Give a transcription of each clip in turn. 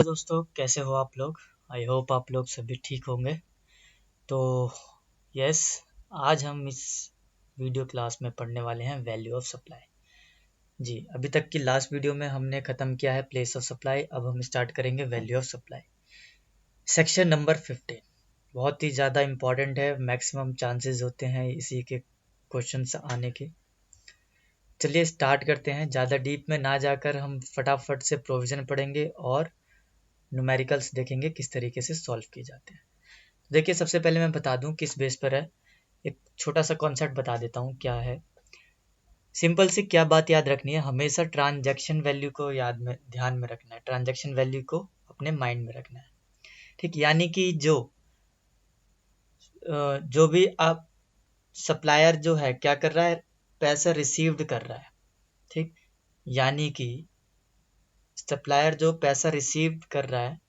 दोस्तों, कैसे हो आप लोग। आई होप आप लोग सभी ठीक होंगे। तो यस, आज हम इस वीडियो क्लास में पढ़ने वाले हैं वैल्यू ऑफ सप्लाई। जी, अभी तक की लास्ट वीडियो में हमने ख़त्म किया है प्लेस ऑफ सप्लाई। अब हम स्टार्ट करेंगे value of supply. Section number 15 बहुत ही ज़्यादा इम्पॉर्टेंट है। मैक्सिमम चांसेस होते हैं इसी के क्वेश्चंस आने के। चलिए स्टार्ट करते हैं। ज़्यादा डीप में ना जाकर हम फटाफट से प्रोविज़न पढ़ेंगे और न्यूमेरिकल्स देखेंगे किस तरीके से सॉल्व किए जाते हैं। देखिए, सबसे पहले मैं बता दूं किस बेस पर है। एक छोटा सा कॉन्सेप्ट बता देता हूँ क्या है। सिंपल सी क्या बात याद रखनी है, हमेशा ट्रांजैक्शन वैल्यू को ध्यान में रखना है। ट्रांजैक्शन वैल्यू को अपने माइंड में रखना है। ठीक, यानी कि जो भी आप सप्लायर जो है क्या कर रहा है, पैसा रिसीव्ड कर रहा है। ठीक, यानी कि सप्लायर जो पैसा रिसीव कर रहा है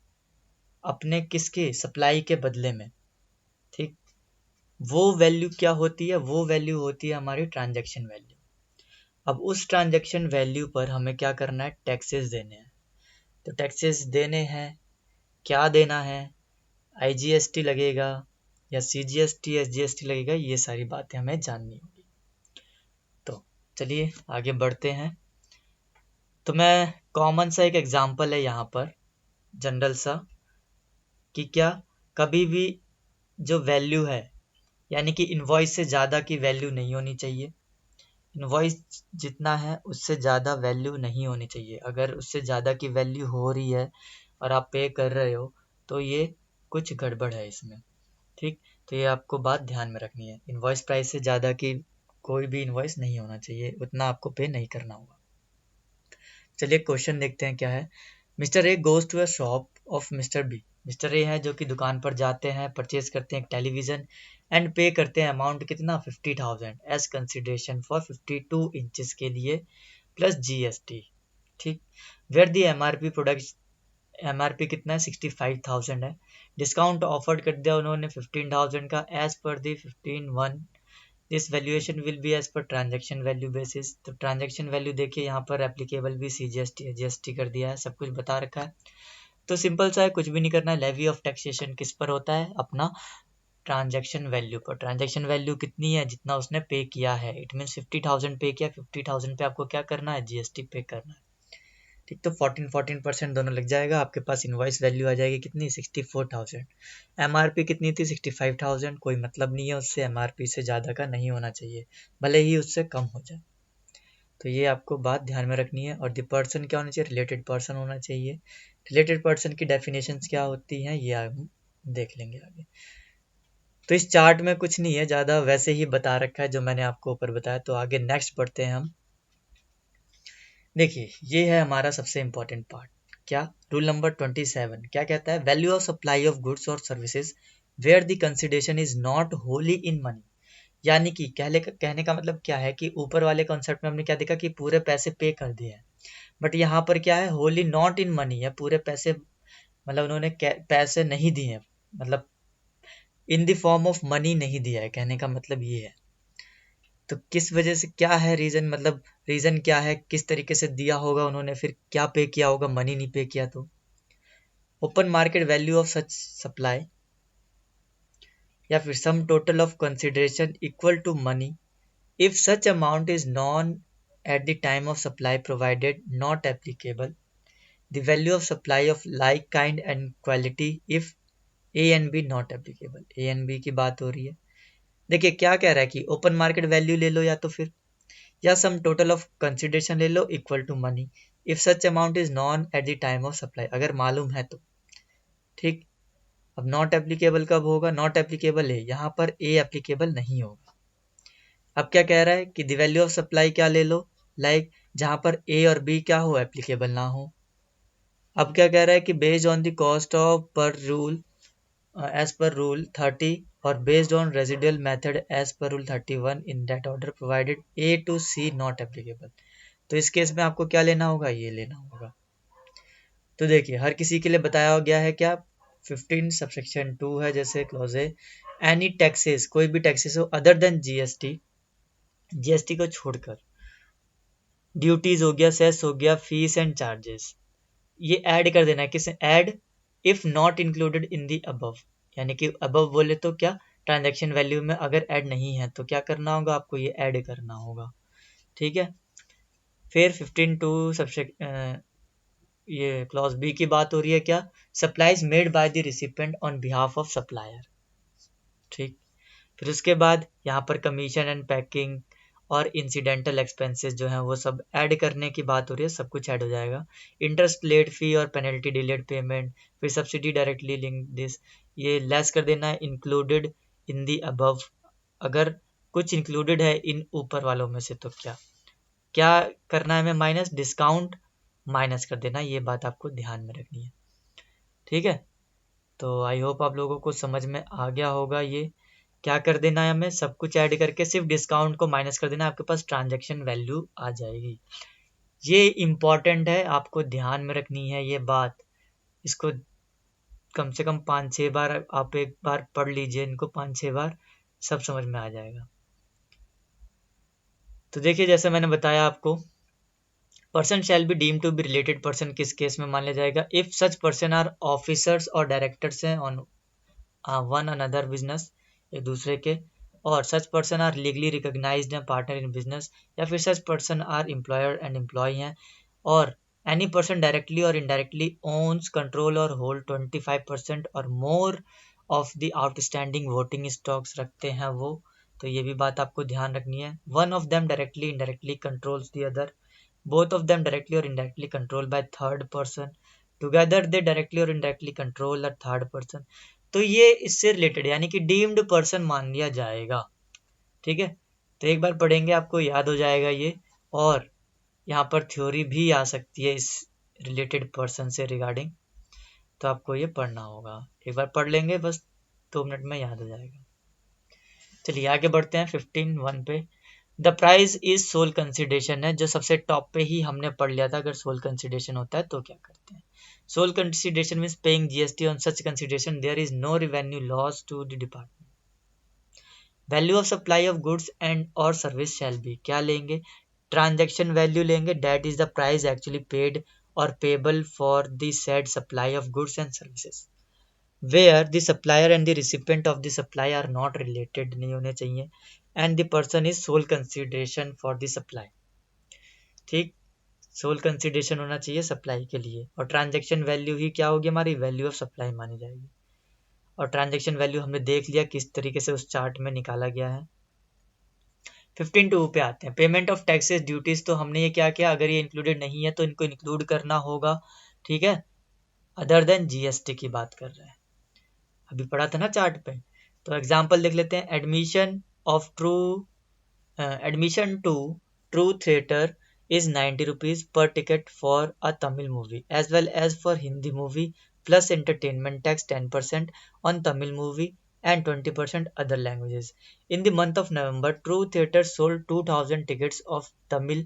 अपने किसके सप्लाई के बदले में। ठीक, वो वैल्यू क्या होती है, वो वैल्यू होती है हमारी ट्रांजैक्शन वैल्यू। अब उस ट्रांजैक्शन वैल्यू पर हमें क्या करना है, टैक्सेस देने हैं। तो टैक्सेस देने हैं, क्या देना है, आईजीएसटी लगेगा या सीजीएसटी एसजीएसटी लगेगा, ये सारी बातें हमें जाननी होगी। तो चलिए आगे बढ़ते हैं। तो मैं कॉमन सा एक एग्जांपल है यहाँ पर, जनरल सा, कि क्या कभी भी जो वैल्यू है, यानी कि इनवॉइस से ज़्यादा की वैल्यू नहीं होनी चाहिए। इनवॉइस जितना है उससे ज़्यादा वैल्यू नहीं होनी चाहिए। अगर उससे ज़्यादा की वैल्यू हो रही है और आप पे कर रहे हो तो ये कुछ गड़बड़ है इसमें। ठीक, तो ये आपको बात ध्यान में रखनी है। इनवॉइस प्राइस से ज़्यादा की कोई भी इनवॉइस नहीं होना चाहिए, उतना आपको पे नहीं करना होगा। चलिए क्वेश्चन देखते हैं क्या है। Mister A goes to a shop of mister B. Mister A है जो कि दुकान पर जाते हैं, परचेज करते हैं एक टेलीविज़न एंड पे करते हैं अमाउंट कितना, 50,000 एज कंसिडरेशन फॉर 52 इंचेस के लिए प्लस जीएसटी। ठीक, where the MRP product, MRP कितना है, 65,000 है। डिस्काउंट ऑफर्ड कर दिया उन्होंने 15,000 का as per the 15,1। This valuation will be as per transaction value basis. तो ट्रांजैक्शन वैल्यू देखिए यहाँ पर एप्लीकेबल भी सीजीएसटी जीएसटी कर दिया है, सब कुछ बता रखा है। तो सिंपल सा है, कुछ भी नहीं करना है। लेवी ऑफ टैक्सेशन किस पर होता है, अपना ट्रांजैक्शन वैल्यू पर। ट्रांजैक्शन वैल्यू कितनी है, जितना उसने पे किया है। इट मीन 50,000 पे किया, 50,000 पे आपको क्या करना है, जीएसटी पे करना है। ठीक, तो 14% दोनों लग जाएगा। आपके पास इनवॉइस वैल्यू आ जाएगी कितनी, 64,000। एमआरपी कितनी थी, 65,000। कोई मतलब नहीं है उससे, एमआरपी से ज़्यादा का नहीं होना चाहिए, भले ही उससे कम हो जाए। तो ये आपको बात ध्यान में रखनी है। और द पर्सन क्या होना चाहिए, रिलेटेड पर्सन होना चाहिए। रिलेटेड पर्सन की डेफिनेशंस क्या होती हैं ये हम देख लेंगे आगे। तो इस चार्ट में कुछ नहीं है ज़्यादा, वैसे ही बता रखा है जो मैंने आपको ऊपर बताया। तो आगे नेक्स्ट बढ़ते हैं हम। देखिए, ये है हमारा सबसे इम्पोर्टेंट पार्ट। क्या, रूल नंबर 27 क्या कहता है, value of supply of goods और services where the consideration is not wholly in money. यानी कि कहने का मतलब क्या है कि ऊपर वाले कॉन्सेप्ट में हमने क्या देखा कि पूरे पैसे पे कर दिए हैं, बट यहाँ पर क्या है, होली नॉट इन मनी है। पूरे पैसे मतलब उन्होंने पैसे नहीं दिए हैं, मतलब इन द फॉर्म ऑफ मनी नहीं दिया है, कहने का मतलब ये है। तो किस वजह से, क्या है रीजन, मतलब रीजन क्या है, किस तरीके से दिया होगा उन्होंने, फिर क्या पे किया होगा, मनी नहीं पे किया। तो open market value of such supply या फिर sum total of consideration equal to money if such amount is known at the time of supply provided not applicable. The value of supply of like kind and quality if A and B not applicable. A and B की बात हो रही है। देखिए क्या कह रहा है कि ओपन मार्केट वैल्यू ले लो या सम टोटल ऑफ कंसिडरेशन ले लो equal to money if such amount is known at the time of supply, अगर मालूम है तो। ठीक, अब नॉट एप्लीकेबल कब होगा, नॉट एप्लीकेबल है, यहाँ पर ए एप्लीकेबल नहीं होगा। अब क्या कह रहा है कि द वैल्यू ऑफ सप्लाई क्या ले लो, लाइक जहाँ पर ए और बी क्या हो, एप्लीकेबल ना हो। अब क्या कह रहा है कि based on the cost of per rule as per rule 30 और based on residual method as per rule 31 in that order provided A to C not applicable. तो इस केस में आपको क्या लेना होगा, ये लेना होगा। तो देखिए हर किसी के लिए बताया गया है क्या, 15 सबसेक्शन 2 है जैसे क्लॉज है, एनी टैक्सेस, कोई भी टैक्सेस हो अदर देन जीएसटी, जीएसटी को छोड़कर, ड्यूटीज हो गया, सेस हो गया, फीस एंड चार्जेस, ये ऐड कर देना है, किसे add, if not included in the above, यानी कि अबव बोले तो क्या, ट्रांजैक्शन वैल्यू में अगर ऐड नहीं है तो क्या करना होगा आपको, ये ऐड करना होगा। ठीक है, फिर 15 सबसेक्शन ये क्लॉज बी की बात हो रही है, क्या, supplies made by the recipient on behalf of supplier. ठीक, फिर उसके बाद यहाँ पर कमीशन एंड पैकिंग और इंसिडेंटल एक्सपेंसेस जो हैं वो सब ऐड करने की बात हो रही है, सब कुछ ऐड हो जाएगा। इंटरेस्ट लेट फी और पेनल्टी डिलेड पेमेंट, फिर सब्सिडी डायरेक्टली लिंक दिस, ये लेस कर देना है, इंक्लूडेड इन दी अबव, अगर कुछ इंक्लूडेड है इन ऊपर वालों में से तो क्या क्या करना है हमें, माइनस, डिस्काउंट माइनस कर देना, ये बात आपको ध्यान में रखनी है। ठीक है, तो आई होप आप लोगों को समझ में आ गया होगा। ये क्या कर देना है हमें, सब कुछ ऐड करके सिर्फ डिस्काउंट को माइनस कर देना, आपके पास ट्रांजैक्शन वैल्यू आ जाएगी। ये इम्पॉर्टेंट है, आपको ध्यान में रखनी है ये बात, इसको कम से कम 5-6 बार आप एक बार पढ़ लीजिए, इनको 5-6 बार, सब समझ में आ जाएगा। तो देखिए, जैसे मैंने बताया आपको, person shall be deem to be related person किस केस में मान लिया जाएगा, if such person are officers or directors हैं ऑन वन अनदर बिजनेस, एक दूसरे के, और such person are legally recognized and partner in business, या फिर such person are employer and employee हैं, और any person directly or indirectly owns, control or hold 25% or more of the outstanding voting stocks रखते हैं वो, तो ये भी बात आपको ध्यान रखनी है। One of them directly indirectly controls the other, both of them directly or indirectly controlled by third person, together they directly or indirectly control a third person, तो ये इससे रिलेटेड यानी कि डीम्ड पर्सन मान लिया जाएगा। ठीक है, तो एक बार पढ़ेंगे आपको याद हो जाएगा ये, और यहाँ पर थ्योरी भी आ सकती है इस रिलेटेड पर्सन से रिगार्डिंग, तो आपको ये पढ़ना होगा, एक बार पढ़ लेंगे बस 2 मिनट में याद हो जाएगा। चलिए आगे बढ़ते हैं 15(1) पे। The price is sole consideration है, जो सबसे टॉप पे ही हमने पढ़ लिया था, अगर सोल कंसिडरेशन होता है तो क्या करते हैं। Sole consideration means paying GST on such consideration there is no revenue loss to the department. Value of supply of goods and और सर्विस शैल बी, क्या लेंगे, ट्रांजैक्शन वैल्यू लेंगे, that is the price actually paid और payable for the said supply of goods and services, where the supplier and the recipient of the supply are not related, नहीं होने चाहिए, and the person is sole consideration for the supply। ठीक, sole consideration होना चाहिए supply के लिए, और transaction value ही क्या होगी हमारी, वैल्यू ऑफ सप्लाई मानी जाएगी। और ट्रांजैक्शन वैल्यू हमने देख लिया किस तरीके से उस चार्ट में निकाला गया है। 15(2) पे आते हैं, पेमेंट ऑफ टैक्सेस ड्यूटीज, तो हमने ये क्या किया, अगर ये इंक्लूडेड नहीं है तो इनको इंक्लूड करना होगा। ठीक है, अदर देन जीएसटी की बात कर रहे हैं, अभी पढ़ा था ना चार्ट पे। तो एग्जांपल देख लेते हैं, admission to true theatre is 90 rupees per ticket for a Tamil movie as well as for Hindi movie plus entertainment tax 10% on Tamil movie and 20% other languages. In the month of November, True Theatre sold 2000 tickets of Tamil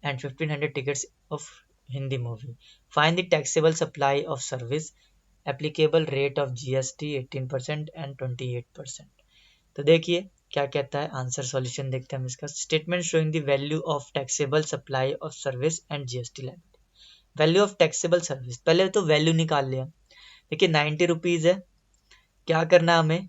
and 1500 tickets of Hindi movie. Find the taxable supply of service, applicable rate of GST 18% and 28%. तो देखिए क्या कहता है answer, solution देखते हैं हम इसका। Statement showing the value of taxable supply of service and GST liability. Value of taxable service, पहले तो वैल्यू निकाल लिया, देखिए 90 रुपीज है, क्या करना हमें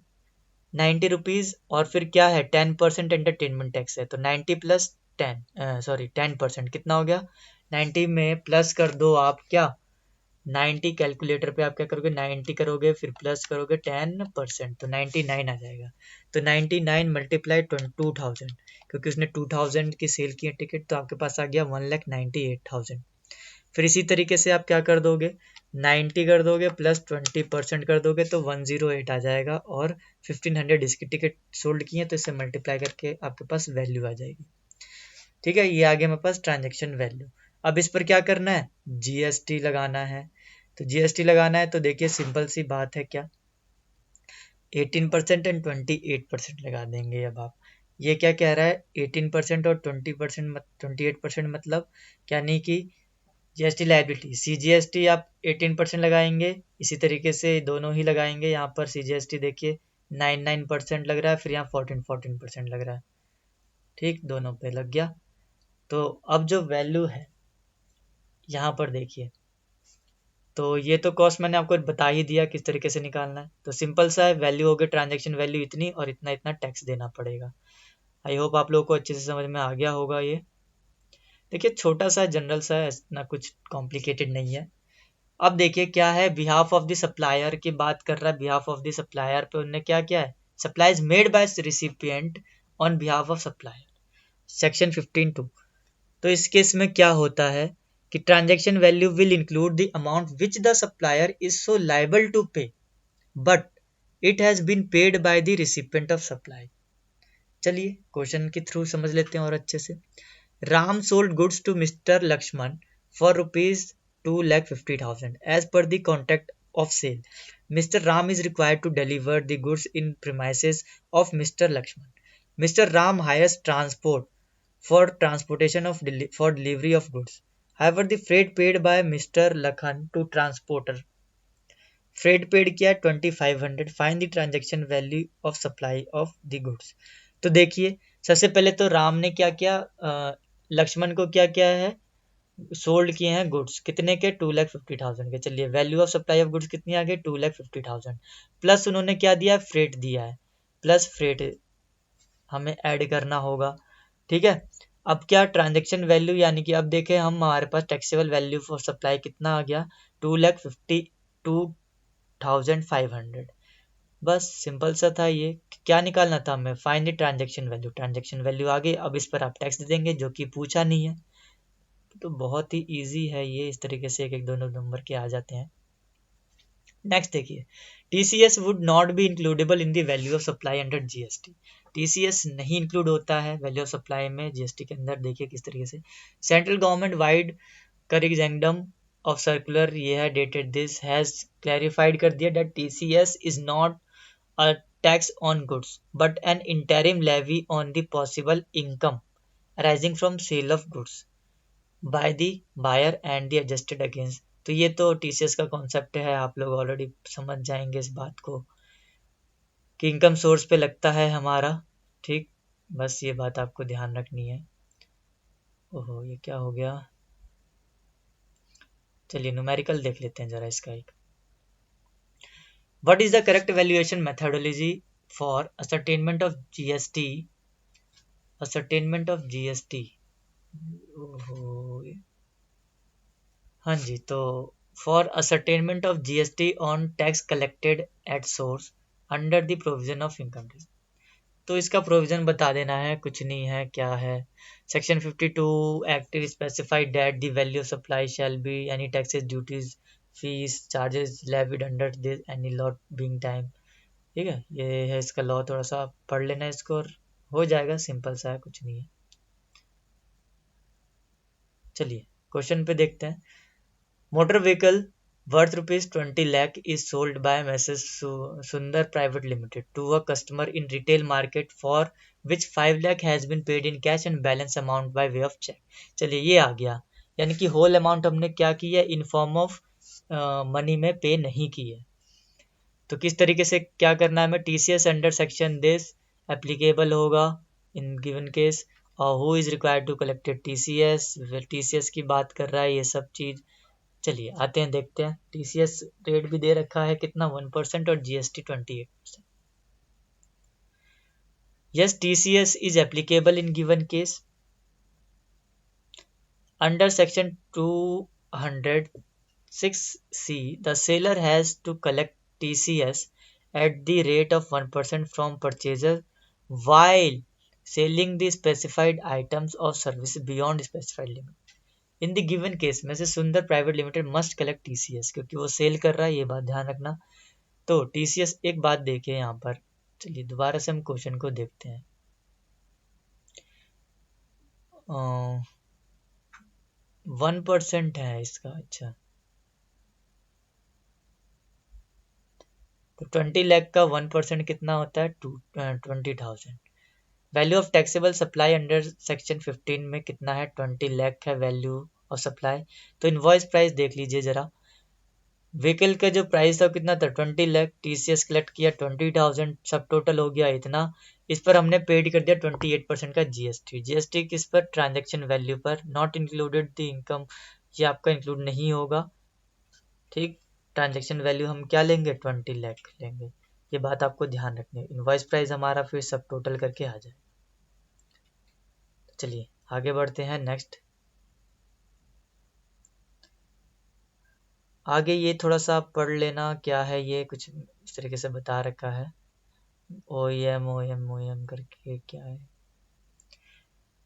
90 रुपीज, और फिर क्या है 10% एंटरटेनमेंट टैक्स है, तो 90 प्लस 10% कितना हो गया, 90 में प्लस कर दो आप क्या 90, कैलकुलेटर पे आप क्या करोगे 90 करोगे फिर प्लस करोगे 10%, तो 99 आ जाएगा। तो 99 मल्टीप्लाई 2000, क्योंकि उसने 2000 की सेल की है टिकट, तो आपके पास आ गया 1,98,000। फिर इसी तरीके से आप क्या कर दोगे 90 कर दोगे प्लस 20% कर दोगे तो 108 आ जाएगा, और 1500 इसकी टिकट सोल्ड की है तो इसे मल्टीप्लाई करके आपके पास वैल्यू आ जाएगी। ठीक है, ये आ गया मेरे पास ट्रांजेक्शन वैल्यू। अब इस पर क्या करना है, जीएसटी लगाना है, तो जीएसटी लगाना है तो देखिए सिंपल सी बात है, क्या 18% एंड 28% लगा देंगे। अब आप ये क्या कह रहा है 18% और 28% मतलब यानी कि जीएसटी लायबिलिटी, सीजीएसटी आप 18% लगाएंगे, इसी तरीके से दोनों ही लगाएंगे। यहाँ पर सीजीएसटी देखिए 9% लग रहा है, फिर यहाँ 14% लग रहा है, ठीक दोनों पे लग गया। तो अब जो वैल्यू है यहाँ पर देखिए तो ये तो कॉस्ट मैंने आपको बता ही दिया किस तरीके से निकालना है। तो सिंपल सा है, वैल्यू हो गई ट्रांजेक्शन वैल्यू इतनी और इतना इतना टैक्स देना पड़ेगा। आई होप आप लोगों को अच्छे से समझ में आ गया होगा ये। देखिए छोटा सा जनरल सा है, इतना कुछ कॉम्प्लिकेटेड नहीं है। अब देखिए क्या है, बिहाफ ऑफ द सप्लायर की बात कर रहा है। बिहाफ ऑफ द सप्लायर पे उन्होंने क्या किया है, supply is made by recipient on behalf of supplier, section 15(2). तो इस केस में क्या होता है कि transaction value will include the amount which the supplier is so liable to pay but it has been paid by the recipient of supply. चलिए question के थ्रू समझ लेते हैं और अच्छे से। Ram sold goods to Mr. Lakshman for rupees 2,50,000 as per the contract of sale. Mr. Ram is required to deliver the goods in premises of Mr. Lakshman. Mr. Ram hires transport for transportation of for delivery of goods. However, the freight paid by Mr. Lakhan to transporter, freight paid किया 2,500. Find the transaction value of supply of the goods. तो देखिए सबसे पहले तो राम ने क्या किया, लक्ष्मण को क्या किया है, सोल्ड किए हैं गुड्स कितने के, 2,50,000 के। चलिए value of supply of goods कितनी आ गई, 2,50,000 प्लस उन्होंने क्या दिया, फ्रेट दिया है, प्लस फ्रेट हमें ऐड करना होगा। ठीक है, अब क्या ट्रांजेक्शन वैल्यू, यानी कि अब देखें हम, हमारे पास टैक्सेबल वैल्यू फॉर सप्लाई कितना आ गया, 2,52,500। बस सिंपल सा था ये। क्या निकालना था हमें, find the transaction value. Transaction value आ गई, अब इस पर आप टैक्स दे देंगे जो कि पूछा नहीं है। तो बहुत ही इजी है ये, इस तरीके से एक एक दोनों नंबर के आ जाते हैं। नेक्स्ट देखिए, TCS would not be includable in the value of supply under GST. TCS नहीं इंक्लूड होता है वैल्यू ऑफ सप्लाई में जीएसटी के अंदर। देखिए किस तरीके से, central government vide corrigendum of circular, ये है डेटेड दिस, हैज क्लैरिफाइड कर दिया that TCS is not a tax on goods but an interim levy on the possible income arising from sale of goods by the buyer and the adjusted against। तो ये तो TCS का concept है, आप लोग already समझ जाएंगे इस बात को कि इनकम सोर्स पे लगता है हमारा। ठीक, बस ये बात आपको ध्यान रखनी है। ओहो ये क्या हो गया, चलिए न्यूमेरिकल देख लेते हैं जरा इसका एक। What is the correct valuation methodology for ascertainment of GST? Ascertainment of GST। हाँ जी, तो for ascertainment of GST on tax collected at source under the provision of income tax। तो इसका प्रोविजन बता देना है, कुछ नहीं है, क्या है, section 52 act specified that the value of supply shall be any taxes duties fees charges levied under this any lot being time. ठीक है, ये है इसका लॉ, थोड़ा सा पढ़ लेना इसको और हो जाएगा, सिंपल सा है, कुछ नहीं है। चलिए क्वेश्चन पे देखते हैं। Motor vehicle worth rupees 20 lakh is sold by Mrs. Sundar Private Limited to a customer in retail market for which 5 lakh has been paid in cash and balance amount by way of check। चलिए ये आ गया, यानी कि whole amount हमने क्या की है, in form of money में पे नहीं की है। तो किस तरीके से क्या करना है हमें, TCS under section this applicable होगा इन गिवन केस, और who is required to collected TCS, TCS की बात कर रहा है ये सब चीज। चलिए आते हैं देखते हैं, टीसीएस रेट भी दे रखा है कितना, 1% और GST 28%। Yes TCS is applicable in given case under section 206C। The seller has to collect TCS at the rate of 1% from purchaser while selling the specified items or service beyond specified limit। In the given case में से सुंदर private limited must collect TCS, क्योंकि वो cell कर रहा है, ये बात ध्यान रखना। तो टीसीएस, एक बात देखिए यहाँ पर, चलिए दोबारा से हम क्वेश्चन को देखते हैं। 1% है इसका, अच्छा तो 20 लाख का 1% कितना होता है, 20,000। Value of taxable supply under section 15 में कितना है, 20 लाख है वैल्यू ऑफ सप्लाई। तो इनवॉइस प्राइस देख लीजिए जरा, व्हीकल का जो प्राइस था कितना था, 20 लाख, टीसीएस कलेक्ट किया 20,000, सब टोटल हो गया इतना। इस पर हमने पेड कर दिया 28% का जीएसटी। जीएसटी किस पर, ट्रांजैक्शन वैल्यू पर, नॉट इंक्लूडेड द इनकम, ये आपका इंक्लूड नहीं होगा। ठीक। ट्रांजेक्शन वैल्यू हम क्या लेंगे, 20 लाख लेंगे। ये बात आपको ध्यान रखनी है। इनवॉइस प्राइस हमारा फिर सब टोटल करके आ जाए। चलिए आगे बढ़ते हैं। नेक्स्ट आगे ये थोड़ा सा पढ़ लेना, क्या है ये, कुछ इस तरीके से बता रखा है। ओ एम करके क्या है,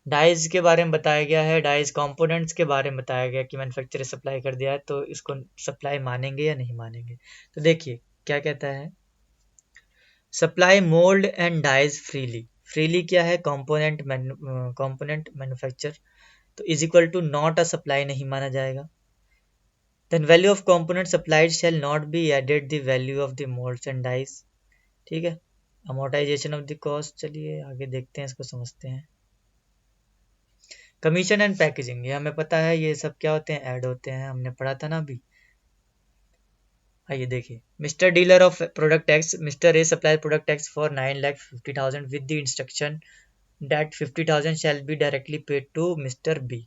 डाइज के बारे में बताया गया है। डाइज कंपोनेंट्स के बारे में बताया गया कि मैन्युफैक्चरर सप्लाई कर दिया है तो इसको सप्लाई मानेंगे या नहीं मानेंगे। तो देखिए क्या कहता है, supply mould and dies freely. Freely क्या है, कंपोनेंट मैन्युफैक्चर, तो is equal to not a supply नहीं माना जाएगा। Then value of component supplied shall not be added the value of the moulds and dies. ठीक है। अमोर्टाइजेशन ऑफ द कॉस्ट, चलिए आगे देखते हैं, इसको समझते हैं। कमीशन एंड पैकेजिंग, ये हमें पता है, ये सब क्या होते हैं, ऐड होते हैं, हमने पढ़ा था ना अभी। आइए देखिए, mister dealer of product X, mister A supply product X for 9,50,000 with the instruction that 50,000 shall be directly paid to mister B.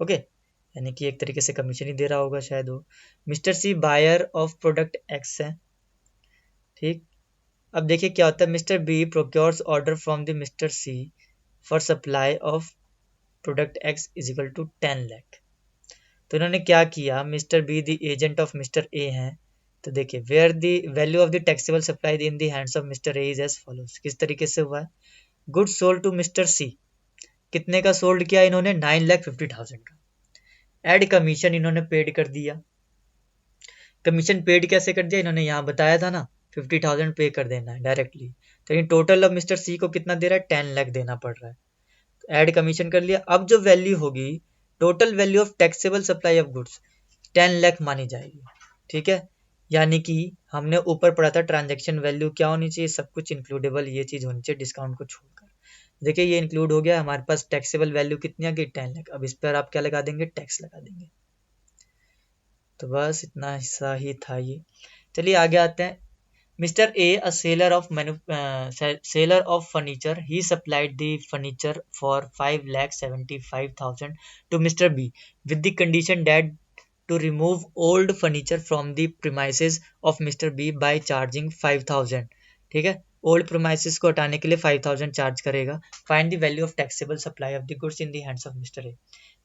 Okay, यानी कि एक तरीके से कमीशन ही दे रहा होगा शायद वो। Mister C buyer of product X है। ठीक। अब देखिए क्या होता है, mister B procures order from the mister C for supply of product X is equal to 10 lakh. तो इन्होंने क्या किया, mister B the agent of mister A हैं। तो देखिए where the value of the taxable supply in the hands of mister A is as follows. किस तरीके से हुआ है, गुड सोल्ड टू मिस्टर सी, कितने का सोल्ड किया इन्होंने, 9,50,000 का। एड कमीशन इन्होंने पेड कर दिया। कमीशन पेड कैसे कर दिया, इन्होंने यहाँ बताया था ना, 50,000 पे कर देना है डायरेक्टली। तो इन टोटल अब मिस्टर सी को कितना दे रहा है, 10 लाख देना पड़ रहा है। ऐड कमीशन कर लिया। अब जो वैल्यू होगी, total value of taxable supply of goods 10 lakh मानी जाएगी। ठीक है, यानी कि हमने ऊपर पढ़ा था ट्रांजैक्शन वैल्यू क्या होनी चाहिए, सब कुछ इंक्लूडेबल ये चीज होनी चाहिए डिस्काउंट को छोड़कर। देखिए ये इंक्लूड हो गया, हमारे पास टैक्सेबल वैल्यू कितनी आ गई, 10 लाख। अब इस पर आप क्या लगा देंगे, टैक्स लगा देंगे। तो बस इतना हिस्सा ही था ये। चलिए आगे आते हैं। Mr. A, a seller of furniture, he supplied the furniture for 5,75,000 to Mr. B with the condition that to remove old furniture from the premises of Mr. B by charging 5,000। ठीक है, ओल्ड प्रोमाइसिस को हटाने के लिए 5,000 charge करेगा। Find the value of taxable supply of the goods in the hands of mister A.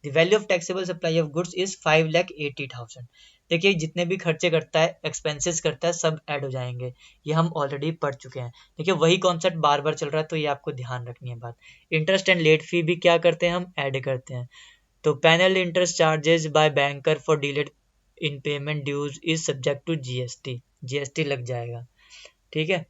The value of taxable supply of goods is 5,80,000। देखिए जितने भी खर्चे करता है, एक्सपेंसेस करता है, सब ऐड हो जाएंगे। ये हम ऑलरेडी पढ़ चुके हैं। देखिए वही कॉन्सेप्ट बार बार चल रहा है, तो ये आपको ध्यान रखनी है बात। इंटरेस्ट एंड लेट फी भी क्या करते हैं, हम ऐड करते हैं। तो penal interest charges by banker for delayed in payment dues is subject to GST. GST लग जाएगा। ठीक है,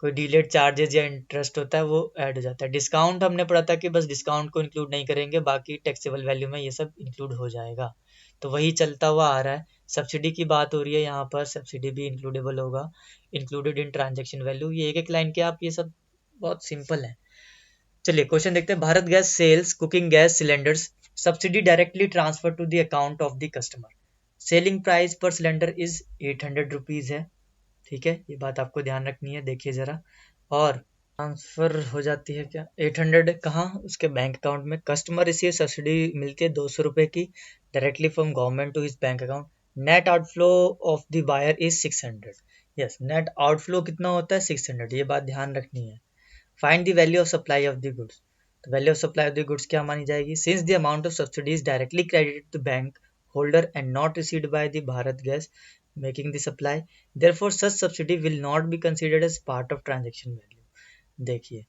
कोई डिलेड चार्जेस या इंटरेस्ट होता है वो ऐड हो जाता है। डिस्काउंट हमने पढ़ा था कि बस डिस्काउंट को इंक्लूड नहीं करेंगे, बाकी टैक्सेबल वैल्यू में ये सब इंक्लूड हो जाएगा। तो वही चलता हुआ आ रहा है। सब्सिडी की बात हो रही है यहाँ पर, सब्सिडी भी इंक्लूडेबल होगा, इंक्लूडेड इन ट्रांजेक्शन वैल्यू। ये एक एक लाइन के आप ये सब बहुत सिंपल है। चलिए क्वेश्चन देखते हैं। Bharat gas sells cooking gas cylinders subsidy directly transfer to the account of the customer. Selling price per cylinder is 800 rupees है। ठीक है, ये बात आपको ध्यान रखनी है। देखिए जरा, और ट्रांसफर हो जाती है क्या, 800 कहाँ, उसके बैंक अकाउंट में। कस्टमर रिसीव सब्सिडी मिलती है 200 रुपए की directly from government to his bank account. Net outflow of the buyer is 600। Yes, net outflow कितना होता है, 600। ये बात ध्यान रखनी है। Find the value of supply of the goods. तो value of supply of the goods क्या मानी जाएगी, since the amount of subsidy is directly credited to bank holder and not received by the Bharat gas making the supply, therefore such subsidy will not be considered as part of transaction value। देखिए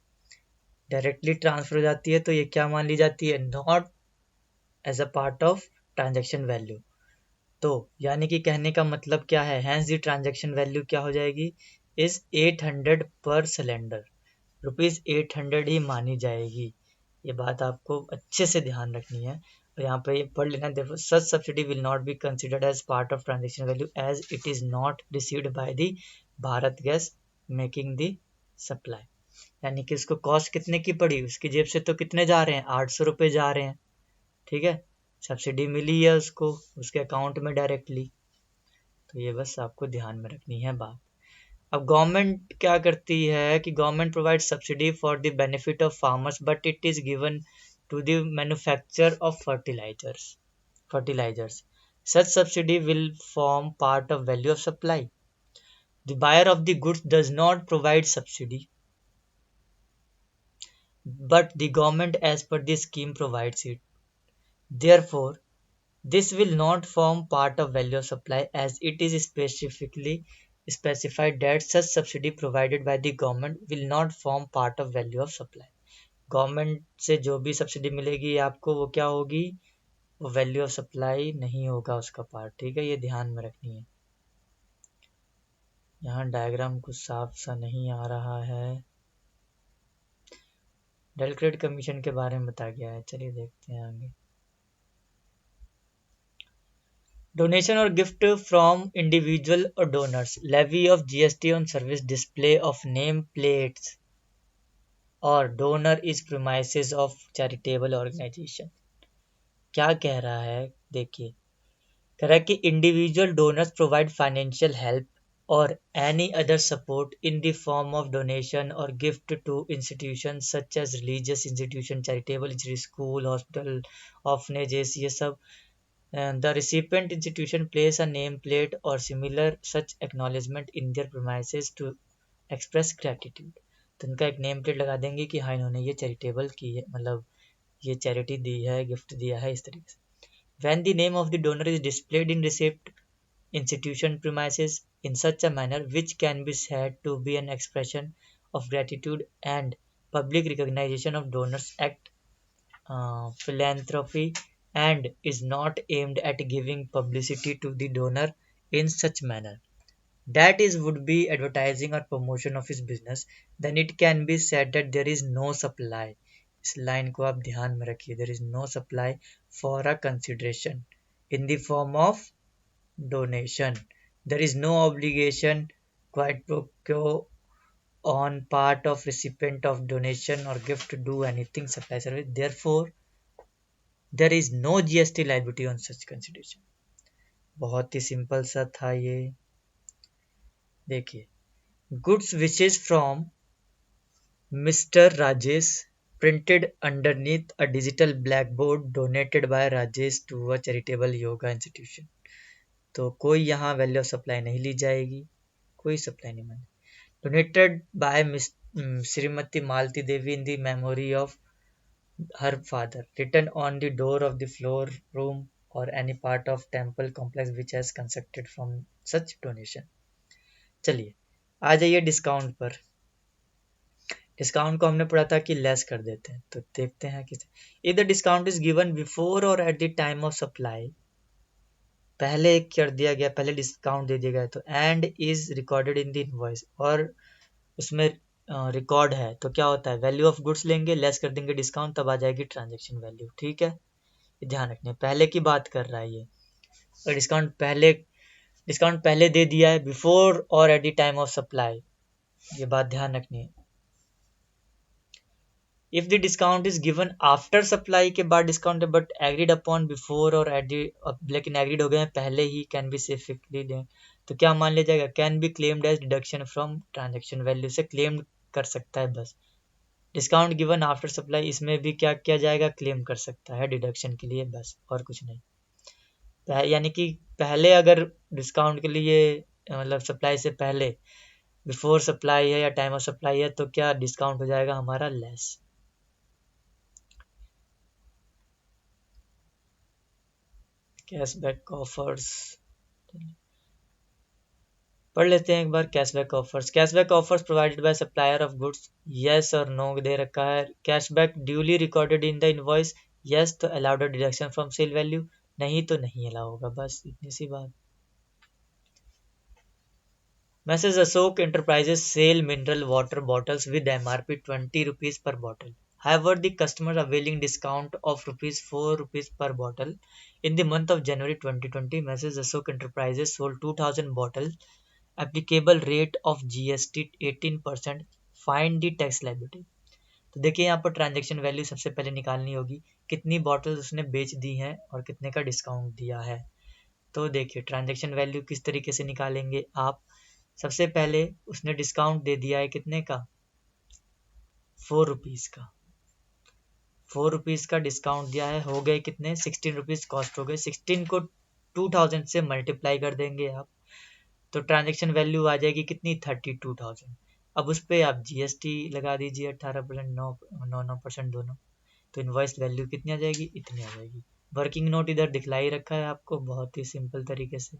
directly transfer हो जाती है तो ये क्या मान ली जाती है, not as a part of transaction value. तो यानी कि कहने का मतलब क्या है, हैंस दी ट्रांजेक्शन वैल्यू क्या हो जाएगी, इज 800 पर सिलेंडर, रुपीज 800 ही मानी जाएगी। ये बात आपको अच्छे से ध्यान रखनी है। और यहाँ पे ये पढ़ लेना, देखो such subsidy will not be considered as part of transaction value as it is not received by the Bharat gas making the supply. यानी कि इसको कॉस्ट कितने की पड़ी, उसकी जेब से तो कितने जा रहे हैं, 800 रुपये जा रहे हैं। ठीक है, सब्सिडी मिली है उसको, उसके अकाउंट में डायरेक्टली। तो ये बस आपको ध्यान में रखनी है बात। अब गवर्नमेंट क्या करती है कि government provide subsidy for the benefit of farmers but it is given to the manufacture of fertilisers. Such subsidy will form part of value of supply. The buyer of the goods does not provide subsidy, but the government as per the scheme provides it. Therefore, this will not form part of value of supply as it is specifically specified that such subsidy provided by the government will not form part of value of supply. Government से जो भी subsidy मिलेगी आपको वो क्या होगी, वो value of supply नहीं होगा उसका पार्ट। ठीक है, ये ध्यान में रखनी है। यहाँ डायग्राम कुछ साफ सा नहीं आ रहा है। डेलक्रेट कमीशन के बारे में बता गया है, चलिए देखते हैं आगे। डोनेशन और गिफ्ट फ्रॉम इंडिविजुअल और donors, levy of GST on service, display of name plates और donor is premises of charitable organisation. क्या कह रहा है, देखिए, कह रहा है कि individual donors provide financial help और any other support in the form of donation और gift to institution such as religious institution, charitable school, hospital, orphanages, ये सब। The recipient institution place a name plate or similar such acknowledgement in their premises to express gratitude। तो उनका एक name plate लगा देंगे कि हाँ इन्होंने ये चैरिटेबल की है, मतलब ये चैरिटी दी है, गिफ्ट दिया है, इस तरीके से। When the name of the donor is displayed in receipt institution premises in such a manner which can be said to be an expression of gratitude and public recognition of donors act philanthropy and is not aimed at giving publicity to the donor in such manner that is would be advertising or promotion of his business, then it can be said that there is no supply। इस line को आप ध्यान में रखिए, there is no supply for a consideration in the form of donation, there is no obligation quid pro quo on part of recipient of donation or gift to do anything supply service, therefore there is no GST liability on such consideration। बहुत ही simple सा था ये। देखिए, goods wishes from mister Rajesh printed underneath a digital blackboard donated by Rajesh to a charitable yoga institution। तो कोई यहाँ value of supply नहीं ली जाएगी, कोई सप्लाई नहीं मानी। Donated by Shrimati Malti Devi in the memory of her father, written on the door of the floor room or any part of temple complex which has constructed from such donation। चलिए आ जाइए discount पर। Discount को हमने पढ़ा था कि लेस कर देते हैं, तो देखते हैं किस। If the discount is given before और at the time of supply, पहले कर दिया गया, पहले डिस्काउंट दे दिया गया, तो and is recorded in the invoice, और उसमें रिकॉर्ड है, तो क्या होता है, वैल्यू ऑफ गुड्स लेंगे, लेस कर देंगे डिस्काउंट, तब आ जाएगी ट्रांजेक्शन वैल्यू। ठीक है, ये ध्यान रखने, पहले की बात कर रहा है ये। और डिस्काउंट पहले दे दिया है बिफोर और at the time of supply, ये बात ध्यान रखनी है। If the discount is given after supply के बाद डिस्काउंट है बट एग्रीड अपॉन बिफोर और एट द, लेकिन एग्रीड हो गए हैं पहले ही, कैन बी सेफली लें, तो क्या मान लिया जाएगा, can be claimed as deduction from transaction value, से क्लेम कर सकता है बस। डिस्काउंट गिवन आफ्टर सप्लाई, इसमें भी क्या किया जाएगा, क्लेम कर सकता है डिडक्शन के लिए बस, और कुछ नहीं। यानी कि पहले अगर डिस्काउंट के लिए मतलब सप्लाई से पहले बिफोर सप्लाई है या टाइम ऑफ सप्लाई है, तो क्या डिस्काउंट हो जाएगा हमारा लेस। कैशबैक ऑफर्स पढ़ लेते हैं एक बार। Cashback offers provided by supplier of goods, yes और नो दे रखा है। Cashback duly recorded in the invoice, yes तो allowed deduction from sale value, नहीं तो नहीं अलाउ होगा, बस इतनी सी बात। Mrs. Ashok Enterprises sell mineral water bottles with MRP 20 rupees per bottle. However, the customer availing discount of ₹4 per bottle in the month of January 2020, Mrs. Ashok Enterprises sold 2000 bottles. Applicable rate of GST 18%. Find the tax liability। तो देखिए यहाँ per transaction value सबसे पहले निकालनी होगी, कितनी bottles उसने बेच दी हैं और कितने का डिस्काउंट दिया है। तो देखिए ट्रांजेक्शन वैल्यू किस तरीके से निकालेंगे आप, सबसे पहले उसने डिस्काउंट दे दिया है कितने का, ₹4 का। ₹4 का डिस्काउंट दिया है, हो गए कितने, ₹16 कॉस्ट हो गए। 16 को 2000 से मल्टीप्लाई कर देंगे आप, तो ट्रांजेक्शन वैल्यू आ जाएगी कितनी, 32,000। अब उस पर आप जीएसटी लगा दीजिए 18%, 9% दोनों, तो इनवॉइस वैल्यू कितनी आ जाएगी, इतनी आ जाएगी। वर्किंग नोट इधर दिखला ही रखा है आपको बहुत ही सिंपल तरीके से।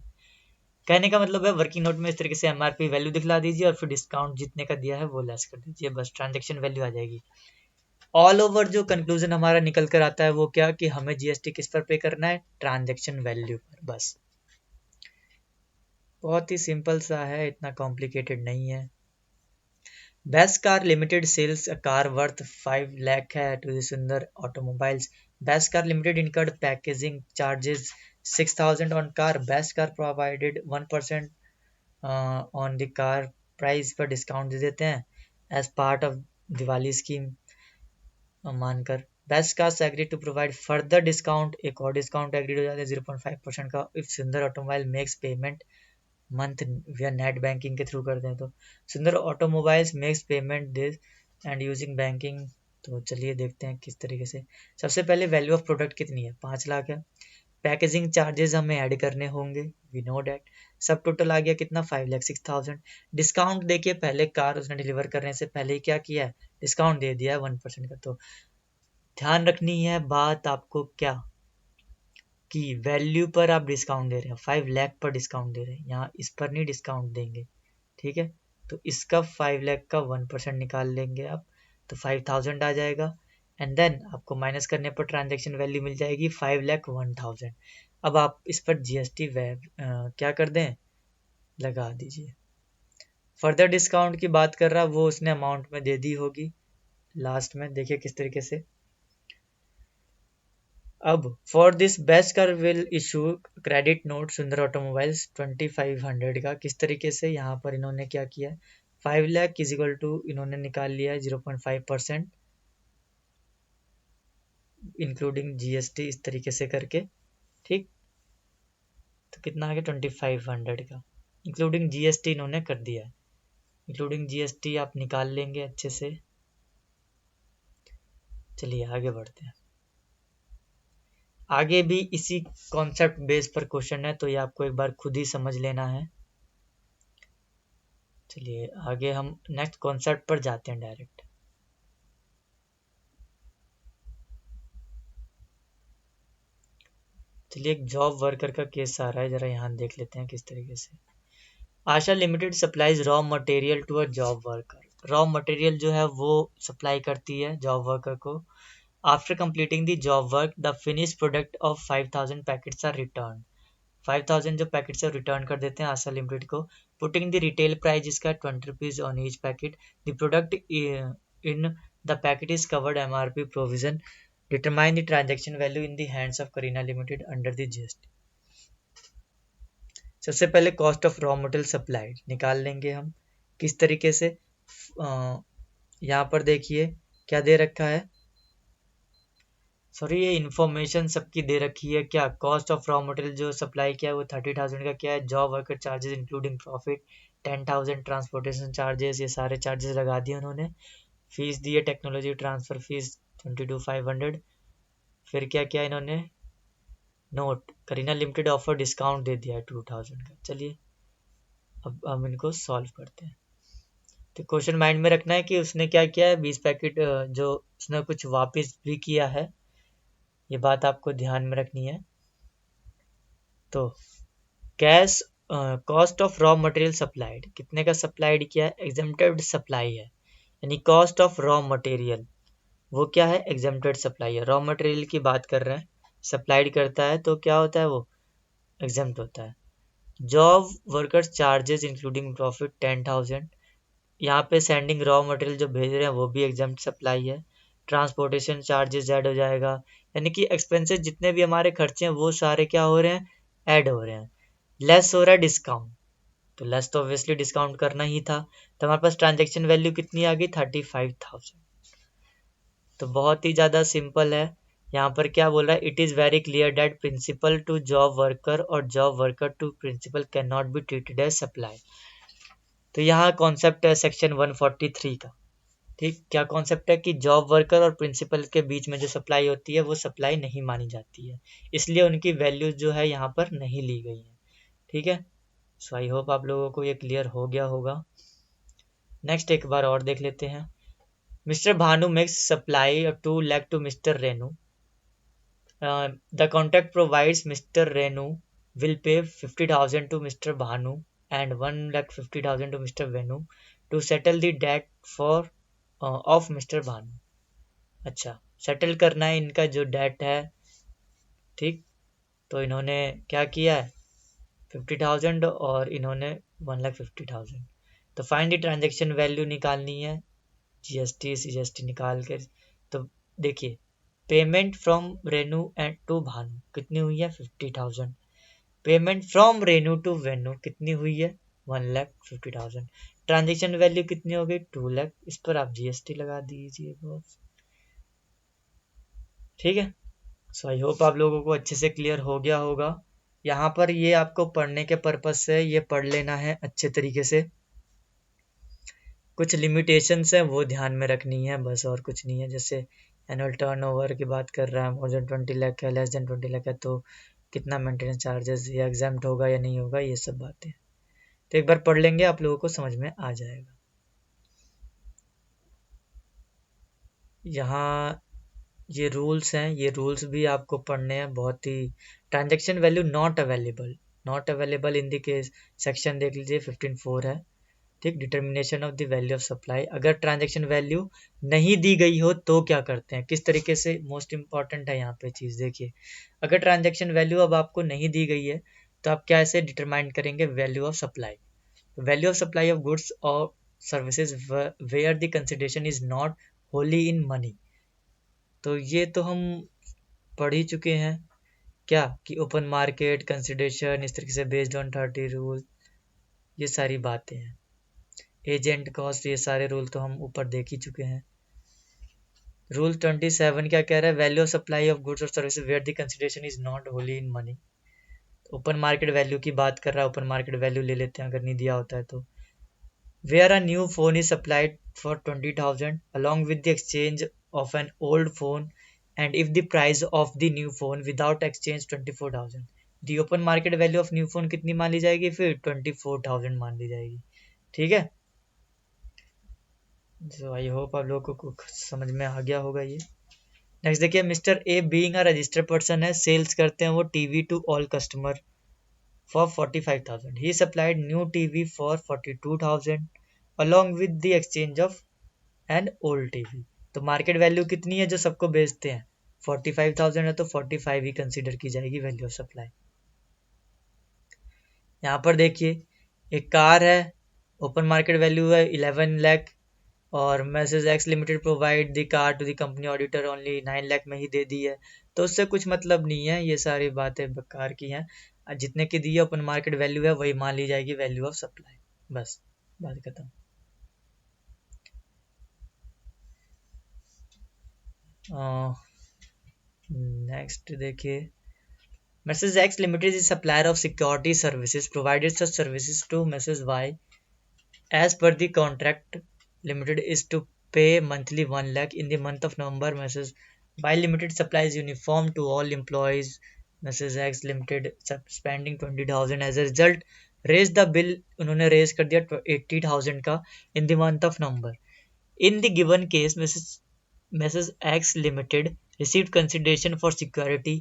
कहने का मतलब है वर्किंग नोट में इस तरीके से एमआरपी वैल्यू दिखला दीजिए और फिर डिस्काउंट जितने का दिया है वो लेस कर दीजिए, बस ट्रांजेक्शन वैल्यू आ जाएगी। ऑल ओवर जो कंक्लूजन हमारा निकल कर आता है वो क्या, कि हमें जीएसटी किस पर पे करना है, ट्रांजेक्शन वैल्यू पर, बस। बहुत ही सिंपल सा है, इतना कॉम्प्लिकेटेड नहीं है। Best car limited sells a car worth 5 lakh है to the Sundar Automobiles. Best car limited incurred packaging charges 6,000 on car. Best car provided 1% on the car price पर डिस्काउंट दे देते हैं as part of Diwali scheme मानकर। Best cars agree to provide further discount, एक और discount agree हो जाता है 0.5% का इफ सुंदर ऑटोमोबाइल मेक्स पेमेंट मंथ या नेट बैंकिंग के थ्रू करते हैं तो। सुंदर automobiles makes payment this and using banking. तो चलिए देखते हैं किस तरीके से। सबसे पहले वैल्यू ऑफ प्रोडक्ट कितनी है, 5 लाख है। पैकेजिंग चार्जेस हमें ऐड करने होंगे, वी नो डैट। सब टोटल आ गया कितना, 5,06,000। डिस्काउंट देखिए, पहले कार उसने डिलीवर करने से पहले ही क्या किया है, डिस्काउंट दे दिया है 1% का। तो ध्यान रखनी है बात आपको क्या, कि वैल्यू पर आप डिस्काउंट दे रहे हैं, 5 लाख पर डिस्काउंट दे रहे हैं, यहाँ इस पर नहीं डिस्काउंट देंगे, ठीक है। तो इसका 5 लाख का 1% निकाल लेंगे आप, तो 5,000 आ जाएगा। एंड देन आपको माइनस करने पर ट्रांजेक्शन वैल्यू मिल जाएगी 5,01,000। अब आप इस पर जीएसटी क्या कर दें, लगा दीजिए। फर्दर डिस्काउंट की बात कर रहा, वो उसने अमाउंट में दे दी होगी लास्ट में, देखिए किस तरीके से। अब for this best car will issue credit note सुंदर ऑटोमोबाइल्स 2500 का। किस तरीके से, यहाँ पर इन्होंने क्या किया है, 5 लाख इज इक्वल टू इन्होंने निकाल लिया है 0.5% इंक्लूडिंग जीएसटी, इस तरीके से करके, ठीक। तो कितना आ गया 2500 का, इंक्लूडिंग जीएसटी इन्होंने कर दिया है। इंक्लूडिंग जीएसटी आप निकाल लेंगे अच्छे से। चलिए आगे बढ़ते हैं। आगे भी इसी कॉन्सेप्ट बेस पर क्वेश्चन है, तो ये आपको एक बार खुद ही समझ लेना है। चलिए आगे हम नेक्स्ट कॉन्सेप्ट पर जाते हैं डायरेक्ट। चलिए एक जॉब वर्कर का केस आ रहा है, जरा यहाँ देख लेते हैं किस तरीके से। Asha limited supplies raw material to a job worker. Raw material जो है वो सप्लाई करती है जॉब वर्कर को। After completing the job work the finish product of 5,000 packets are return. 5,000 जो पैकेट्स है रिटर्न कर देते हैं आशा लिमिटेड को। पुटिंग द रिटेल प्राइस इसका 20 rupees on each packet. The product in the packet is covered MRP provision. Determine the transaction value in the hands of Kareena limited under the GST. सबसे पहले cost of raw material supplied निकाल लेंगे हम। किस तरीके से, यहाँ पर देखिए क्या दे रखा है, सॉरी ये इन्फॉर्मेशन सबकी दे रखी है। क्या कॉस्ट ऑफ रॉ मटेरियल जो सप्लाई किया है वो 30,000 का क्या है, job worker charges including profit 10,000, transportation charges, ये सारे चार्जेस लगा दिए उन्होंने। फीस दी है टेक्नोलॉजी ट्रांसफर फीस 22,500। फिर क्या किया इन्होंने, note Kareena limited offer discount दे दिया है 2,000 का। चलिए अब हम इनको सॉल्व करते हैं। तो क्वेश्चन माइंड में रखना है कि उसने क्या किया है, 20 पैकेट जो उसने कुछ वापस भी किया है, ये बात आपको ध्यान में रखनी है। तो cash cost of raw material supplied, कितने का सप्लाइड किया है, एग्जेम्प्टेड सप्लाई है, यानी कॉस्ट ऑफ रॉ मटेरियल वो क्या है, एग्जेम्प्टेड सप्लाई है। रॉ मटेरियल की बात कर रहे हैं, सप्लाइड करता है तो क्या होता है, वो एग्जेम्प्ट होता है। Job workers charges including profit 10,000, यहाँ पे सेंडिंग रॉ मटेरियल जो भेज रहे हैं वो भी एग्जेम्प्ट सप्लाई है। ट्रांसपोर्टेशन चार्जेस ऐड हो जाएगा, यानी कि एक्सपेंसेस जितने भी हमारे खर्चे हैं वो सारे क्या हो रहे हैं, ऐड हो रहे हैं। लेस हो रहा है डिस्काउंट, तो लेस तो ऑब्वियसली डिस्काउंट करना ही था। तो हमारे पास ट्रांजेक्शन वैल्यू कितनी आ गई, 35,000। तो बहुत ही ज़्यादा सिंपल है। यहाँ पर क्या बोल रहा है, it is very clear that principal to job worker और job worker to principal can not be treated as supply. तो यहाँ कॉन्सेप्ट है सेक्शन 143 का, ठीक, क्या कॉन्सेप्ट है कि जॉब वर्कर और प्रिंसिपल के बीच में जो सप्लाई होती है वो सप्लाई नहीं मानी जाती है, इसलिए उनकी वैल्यू जो है यहाँ पर नहीं ली गई है। ठीक है, सो आई होप आप लोगों को ये क्लियर हो गया होगा। नेक्स्ट एक बार और देख लेते हैं। Mister Bhanu makes supply 2 lakh to Mr. Renu. The contract provides Mr. Renu will pay 50,000 to Mr. Bhanu and 1,50,000 to Mr. Venu to settle the debt for of Mr. Bhanu. अच्छा, settle करना है इनका जो डेट है। ठीक, तो इन्होंने क्या किया है, 50,000 और इन्होंने 1,50,000। तो फाइंड द ट्रांजेक्शन वैल्यू निकालनी है, जीएसटी सीजीएसटी निकाल कर। तो देखिए, payment from Renu and to Bhanu कितनी हुई है, 50,000। Payment from Renu to Venu कितनी हुई है, 1,50,000। ट्रांजेक्शन वैल्यू कितनी हो गई, 2 लाख। इस पर आप जीएसटी लगा दीजिए बॉस। ठीक है, सो आई होप आप लोगों को अच्छे से क्लियर हो गया होगा। यहाँ पर ये आपको पढ़ने के पर्पज से ये पढ़ लेना है अच्छे तरीके से। कुछ लिमिटेशंस हैं वो ध्यान में रखनी है बस, और कुछ नहीं है। जैसे एनुअल टर्नओवर की बात कर रहा है, मोर देन 20 लाख है, लेस देन 20 लाख है, तो कितना मेंटेनेंस चार्जेस या एग्जाम्प्ट होगा या नहीं होगा, ये सब बातें तो एक बार पढ़ लेंगे, आप लोगों को समझ में आ जाएगा। यहाँ ये रूल्स हैं, ये रूल्स भी आपको पढ़ने हैं बहुत ही। Transaction value not available, not available in the case section देख लीजिए 15.4 है। ठीक, determination of the value of supply. अगर ट्रांजेक्शन वैल्यू नहीं दी गई हो तो क्या करते हैं, किस तरीके से, मोस्ट इंपॉर्टेंट है यहाँ पे चीज़। देखिए, अगर ट्रांजेक्शन वैल्यू अब आपको नहीं दी गई है तो आप कैसे डिटरमाइन करेंगे value of supply. Value of supply of goods और services where the consideration is not wholly in money. तो ये तो हम पढ़ ही चुके हैं क्या, कि ओपन मार्केट कंसिडरेशन इस तरीके से बेस्ड ऑन 30 रूल, ये सारी बातें हैं। एजेंट कॉस्ट, ये सारे रूल तो हम ऊपर देख ही चुके हैं। रूल 27 क्या कह रहा है, value of supply of goods और services where the consideration is not wholly in money. Open market value की बात कर रहा है, ओपन मार्केट वैल्यू ले लेते हैं अगर नहीं दिया होता है तो। Where a new phone is supplied for 20,000 along with the exchange of an old phone and if the price of the new phone without exchange 24,000, the open market value of new phone कितनी मान ली जाएगी, फिर 24,000 मान ली जाएगी। ठीक है, तो I hope आप लोगों को समझ में आ गया होगा ये। नेक्स्ट देखिए, mister A being a registered person है, सेल्स करते हैं वो TV to all customer for 45,000। He supplied new TV for 42,000 along with the exchange of an old TV. तो मार्केट वैल्यू कितनी है जो सबको बेचते हैं, 45,000 है, तो 45 ही कंसीडर की जाएगी वैल्यू ऑफ सप्लाई। यहाँ पर देखिए, एक कार है, ओपन मार्केट वैल्यू है 11 लाख और messrs X limited provide the car to the company auditor only 9 lakh में ही दे दी है, तो उससे कुछ मतलब नहीं है, ये सारी बातें बेकार की हैं। जितने की दी है ओपन मार्केट वैल्यू है वही मान ली जाएगी वैल्यू ऑफ सप्लाई, बस बात खत्म। नेक्स्ट देखिए, Mrs. X Limited is a supplier of security services, provided such services to Mrs. Y. As per the contract, Limited is to pay monthly 1 lakh. In the month of November, Mrs. Y Limited supplies uniform to all employees. Mrs. X Limited spending 20,000. As a result, raise the bill. उन्होंने raise कर दिया 80,000 का in the month of November. In the given case, Mrs. X Limited received consideration for security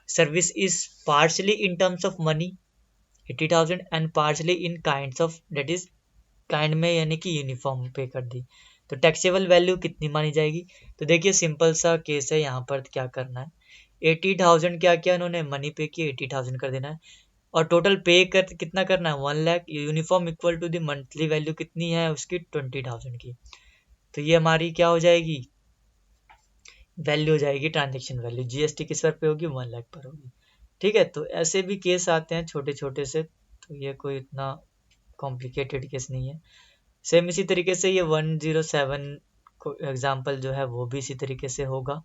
service is partially in terms of money 80,000 and partially in kinds of, that is kind में यानी कि uniform पे कर दी, तो taxable value कितनी मानी जाएगी। तो देखिए, सिंपल सा केस है, यहाँ पर क्या करना है, 80,000 क्या किया उन्होंने, मनी पे किया, 80,000 कर देना है और टोटल पे कर कितना करना है, 1 lakh. Uniform equal to the monthly value कितनी है उसकी, 20,000 की। तो ये हमारी क्या हो जाएगी, वैल्यू हो जाएगी ट्रांजेक्शन वैल्यू। जीएसटी किस पर पे होगी, 1 लाख पर होगी। ठीक है, तो ऐसे भी केस आते हैं छोटे छोटे से, तो ये कोई इतना कॉम्प्लिकेटेड केस नहीं है। सेम इसी तरीके से ये 107 को एग्जाम्पल जो है वो भी इसी तरीके से होगा।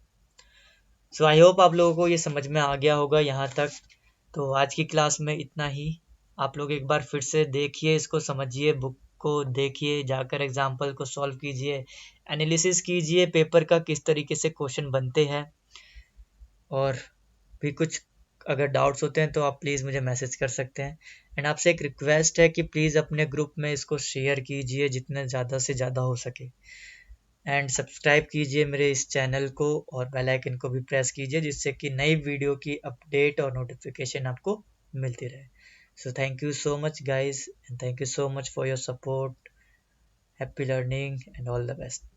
सो आई होप आप लोगों को ये समझ में आ गया होगा यहाँ तक। तो आज की क्लास में इतना ही। आप लोग एक बार फिर से देखिए, इसको समझिए, बुक को देखिए, जाकर एग्जाम्पल को सॉल्व कीजिए, एनालिसिस कीजिए पेपर का किस तरीके से क्वेश्चन बनते हैं। और भी कुछ अगर डाउट्स होते हैं तो आप प्लीज़ मुझे मैसेज कर सकते हैं। एंड आपसे एक रिक्वेस्ट है कि प्लीज़ अपने ग्रुप में इसको शेयर कीजिए जितने ज़्यादा से ज़्यादा हो सके। एंड सब्सक्राइब कीजिए मेरे इस चैनल को और बेल आइकन को भी प्रेस कीजिए, जिससे कि नई वीडियो की अपडेट और नोटिफिकेशन आपको मिलती रहे। So thank you so much guys, and thank you so much for your support. Happy learning and all the best.